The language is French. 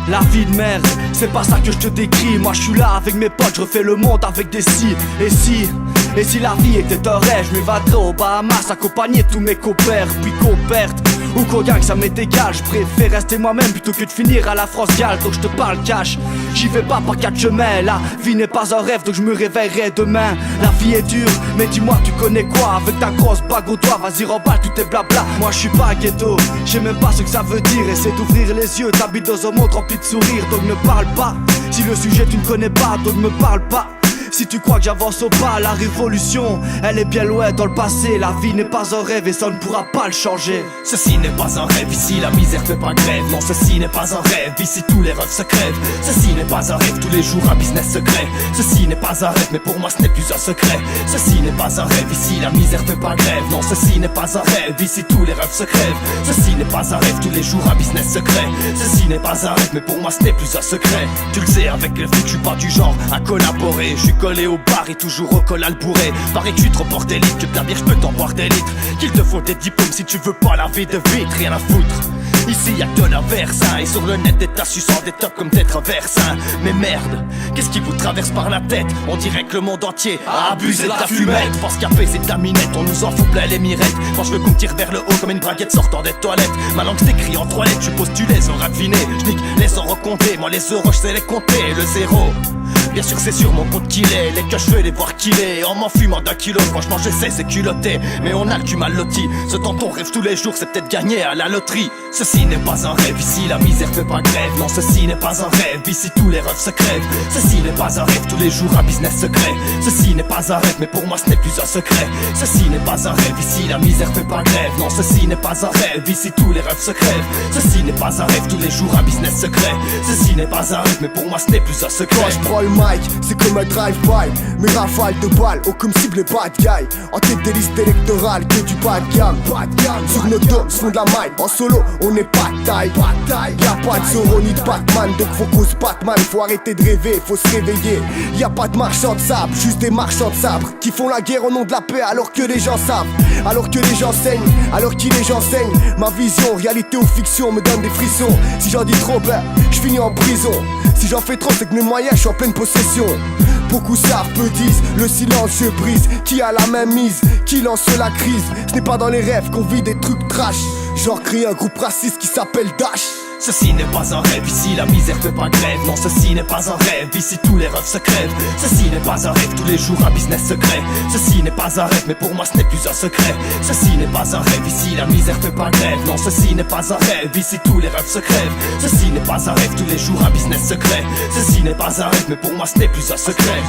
La vie de merde, c'est pas ça que je te décris. Moi je suis là avec mes potes, je refais le monde avec des si. Et si la vie était un rêve, je m'évaderais aux Bahamas accompagné de tous mes compères. Puis qu'on perde ou qu'on gagne, ça m'est égal. Je préfère rester moi-même plutôt que de finir à la France-Galles. Donc je te parle cash, j'y vais pas par quatre chemins. La vie n'est pas un rêve, donc je me réveillerai demain. La vie est dure, mais dis-moi tu connais quoi? Avec ta grosse bague au doigt, vas-y remballe tout tes blabla. Moi je suis pas ghetto, je sais même pas ce que ça veut dire. Essaie d'ouvrir les yeux, t'habites dans un monde rempli de sourires. Donc ne parle pas, si le sujet tu ne connais pas, donc me parle pas. Si tu crois que j'avance au pas, la révolution, elle est bien loin dans le passé. La vie n'est pas un rêve et ça ne pourra pas le changer. Ceci n'est pas un rêve, ici la misère fait pas grève. Non, ceci n'est pas un rêve, ici tous les rêves se crèvent. Ceci n'est pas un rêve, tous les jours un business secret. Ceci n'est pas un rêve, mais pour moi ce n'est plus un secret. Ceci n'est pas un rêve, ici la misère fait pas grève. Non, ceci n'est pas un rêve, ici tous les rêves se crèvent. Ceci n'est pas un rêve, tous les jours un business secret. Ceci n'est pas un rêve, mais pour moi ce n'est plus un secret. Tu le sais, avec les flics, je suis pas du genre à collaborer. Je suis collé au bar et toujours au col à le bourré. Pareil que tu te reportes des litres, que de la bière je peux t'en boire des litres. Qu'il te faut des diplômes si tu veux pas la vie de vite, rien à foutre. Ici y'a que de l'inverse, hein. Et sur le net des tas suçant des tops comme des traverses, hein. Mais merde, qu'est-ce qui vous traverse par la tête? On dirait que le monde entier a abusé de la fumette. Parce qu'à c'est de la minette, on nous en fout plein les mirettes. Quand je veux qu'on me tire vers le haut comme une braguette sortant des toilettes. Ma langue s'écrit en 3 lettres, je suppose tu les auras devinées. Je nique les euros comptés, moi les euros je sais les compter. Le zéro, bien sûr c'est sur mon compte qu'il est. Les que je veux les voir qu'il est. En m'en fumant d'un kilo, franchement je sais c'est culotté. Mais on a le cul mal loti. Ce dont on rêve tous les jours c'est peut-être gagner à la loterie. Ceci n'est pas un rêve, ici la misère fait pas grève. Non, ceci n'est pas un rêve, ici tous les rêves se crèvent. Ceci n'est pas un rêve, tous les jours un business secret. Ceci n'est pas un rêve, mais pour moi ce n'est plus un secret. Ceci n'est pas un rêve, ici la misère fait pas grève. Non, ceci n'est pas un rêve, ici tous les rêves se crèvent. Ceci n'est pas un rêve, tous les jours un business secret. Ceci n'est pas un rêve, mais pour moi ce n'est plus un secret. Quand je prends le mic, c'est comme un drive-by. Mes rafales de balles ont comme cible les bad guys. En tête des listes électorales, que du bas de gamme. Sur nos dos, fond de la maille. En solo, on n'est pas de taille. Y'a pas de Zorro ni de Batman, donc faut qu'on se batte man. Faut arrêter de rêver, faut se réveiller. Y'a pas de marchands de sable, juste des marchands de sabre qui font la guerre au nom de la paix alors que les gens savent. Alors que les gens saignent, alors qui les gens saignent. Ma vision, réalité ou fiction me donne des frissons. Si j'en dis trop, ben, je finis en prison. Si j'en fais trop, c'est que mes moyens, je suis en pleine possession. Beaucoup savent, peu disent, le silence se brise. Qui a la même mise, qui lance la crise. Ce n'est pas dans les rêves qu'on vit des trucs trash. Genre créer un groupe raciste qui s'appelle Dash. Ceci n'est pas un rêve, ici la misère fait pas grève. Non, ceci n'est pas un rêve, ici tous les rêves se crèvent. Ceci n'est pas un rêve, tous les jours un business secret. Ceci n'est pas un rêve, mais pour moi ce n'est plus un secret. Ceci n'est pas un rêve, ici la misère fait pas grève. Non, ceci n'est pas un rêve, ici tous les rêves se crèvent. Ceci n'est pas un rêve, tous les jours un business secret. Ceci n'est pas un rêve, mais pour moi ce n'est plus un secret.